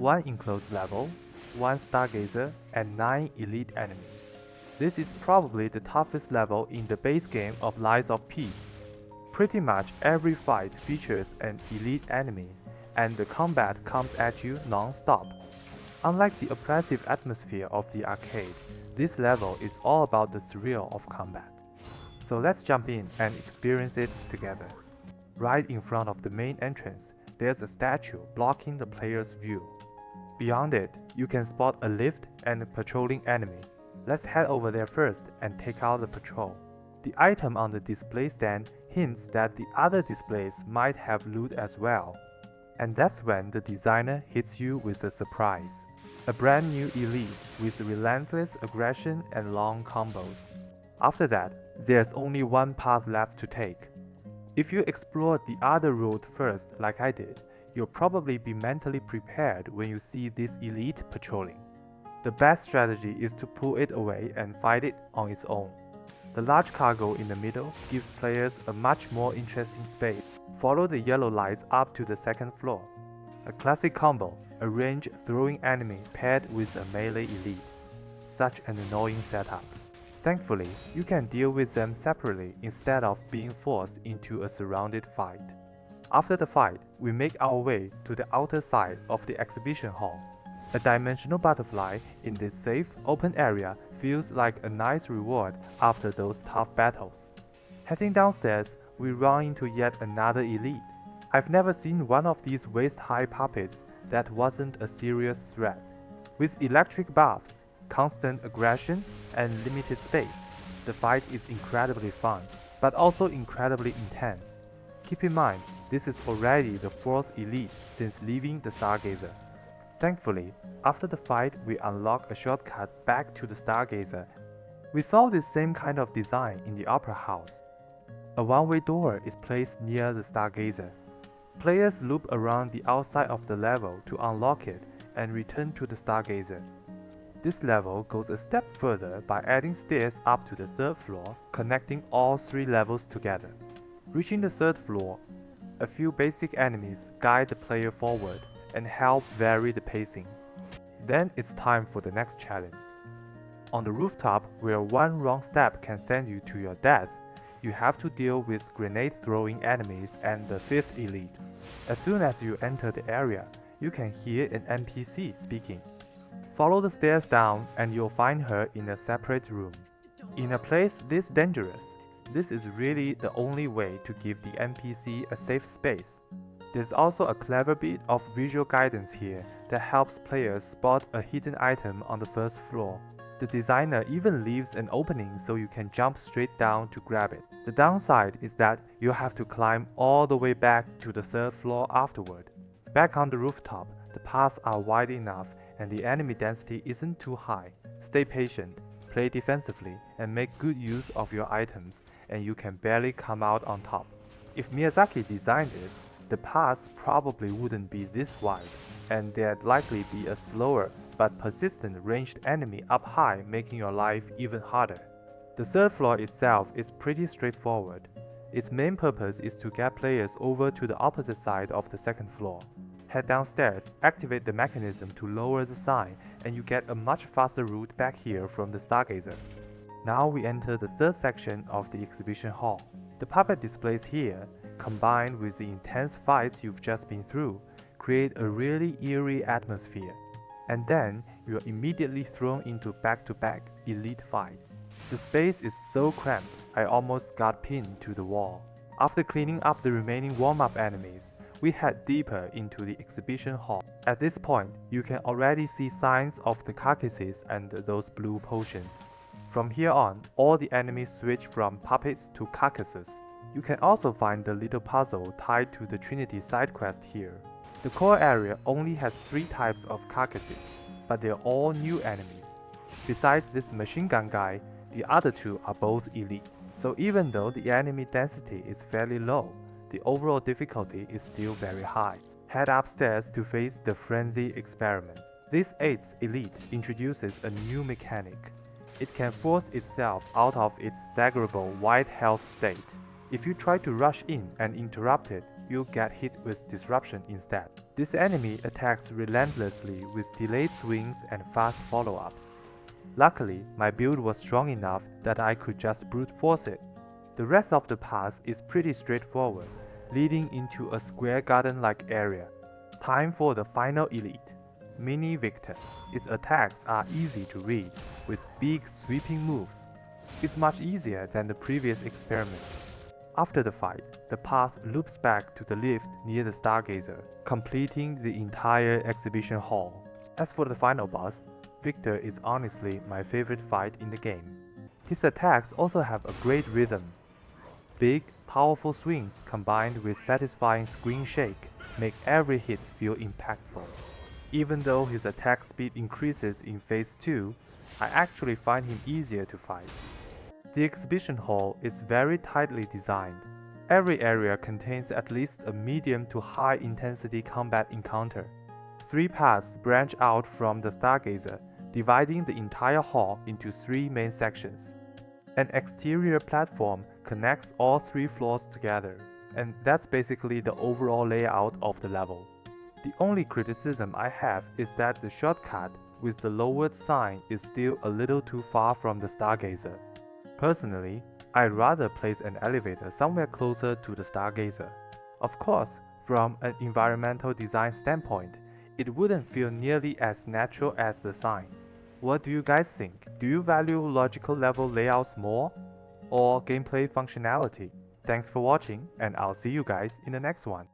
1 enclosed level, 1 stargazer, and 9 elite enemies. This is probably the toughest level in the base game of Lies of P. Pretty much every fight features an elite enemy, and the combat comes at you non-stop. Unlike the oppressive atmosphere of the arcade, this level is all about the thrill of combat. So let's jump in and experience it together. Right in front of the main entrance, there's a statue blocking the player's view. Beyond it, you can spot a lift and a patrolling enemy. Let's head over there first and take out the patrol. The item on the display stand hints that the other displays might have loot as well. And that's when the designer hits you with a surprise. A brand new elite with relentless aggression and long combos. After that, there's only one path left to take. If you explore the other route first like I did, you'll probably be mentally prepared when you see this elite patrolling. The best strategy is to pull it away and fight it on its own. The large cargo in the middle gives players a much more interesting space. Follow the yellow lights up to the second floor. A classic combo, a range throwing enemy paired with a melee elite. Such an annoying setup. Thankfully, you can deal with them separately instead of being forced into a surrounded fight. After the fight, we make our way to the outer side of the exhibition hall. A dimensional butterfly in this safe, open area feels like a nice reward after those tough battles. Heading downstairs, we run into yet another elite. I've never seen one of these waist-high puppets that wasn't a serious threat. With electric buffs, constant aggression, and limited space, the fight is incredibly fun, but also incredibly intense. Keep in mind, this is already the 4th elite since leaving the Stargazer. Thankfully, after the fight, we unlock a shortcut back to the Stargazer. We saw this same kind of design in the Opera House. A one-way door is placed near the Stargazer. Players loop around the outside of the level to unlock it and return to the Stargazer. This level goes a step further by adding stairs up to the 3rd floor, connecting all 3 levels together. Reaching the 3rd floor, a few basic enemies guide the player forward and help vary the pacing. Then it's time for the next challenge. On the rooftop, where one wrong step can send you to your death, you have to deal with grenade-throwing enemies and the 5th elite. As soon as you enter the area, you can hear an NPC speaking. Follow the stairs down and you'll find her in a separate room. In a place this dangerous, this is really the only way to give the NPC a safe space. There's also a clever bit of visual guidance here that helps players spot a hidden item on the 1st floor. The designer even leaves an opening so you can jump straight down to grab it. The downside is that you'll have to climb all the way back to the 3rd floor afterward. Back on the rooftop, the paths are wide enough and the enemy density isn't too high. Stay patient, play defensively, and make good use of your items, and you can barely come out on top. If Miyazaki designed this, the paths probably wouldn't be this wide, and there'd likely be a slower but persistent ranged enemy up high, making your life even harder. The 3rd floor itself is pretty straightforward. Its main purpose is to get players over to the opposite side of the 2nd floor. Head downstairs, activate the mechanism to lower the sign, and you get a much faster route back here from the Stargazer. Now we enter the 3rd section of the exhibition hall. The puppet displays here, combined with the intense fights you've just been through, create a really eerie atmosphere. And then you're immediately thrown into back-to-back elite fights. The space is so cramped, I almost got pinned to the wall. After cleaning up the remaining warm-up enemies, we head deeper into the exhibition hall. At this point, you can already see signs of the carcasses and those blue potions. From here on, all the enemies switch from puppets to carcasses. You can also find the little puzzle tied to the Trinity side quest here. The core area only has 3 types of carcasses, but they're all new enemies. Besides this machine gun guy, the other 2 are both elite. So even though the enemy density is fairly low, the overall difficulty is still very high. Head upstairs to face the Frenzy experiment. This 8th elite introduces a new mechanic. It can force itself out of its staggerable wide health state. If you try to rush in and interrupt it, you'll get hit with disruption instead. This enemy attacks relentlessly with delayed swings and fast follow-ups. Luckily, my build was strong enough that I could just brute force it. The rest of the path is pretty straightforward, leading into a square garden-like area. Time for the final elite, Mini Victor. Its attacks are easy to read, with big sweeping moves. It's much easier than the previous experiment. After the fight, the path loops back to the lift near the Stargazer, completing the entire exhibition hall. As for the final boss, Victor is honestly my favorite fight in the game. His attacks also have a great rhythm. Big, powerful swings combined with satisfying screen shake make every hit feel impactful. Even though his attack speed increases in Phase 2, I actually find him easier to fight. The exhibition hall is very tightly designed. Every area contains at least a medium to high intensity combat encounter. 3 paths branch out from the Stargazer, dividing the entire hall into 3 main sections. An exterior platform connects all 3 floors together, and that's basically the overall layout of the level. The only criticism I have is that the shortcut with the lowered sign is still a little too far from the Stargazer. Personally, I'd rather place an elevator somewhere closer to the Stargazer. Of course, from an environmental design standpoint, it wouldn't feel nearly as natural as the sign. What do you guys think? Do you value logical level layouts more, or gameplay functionality? Thanks for watching, and I'll see you guys in the next one.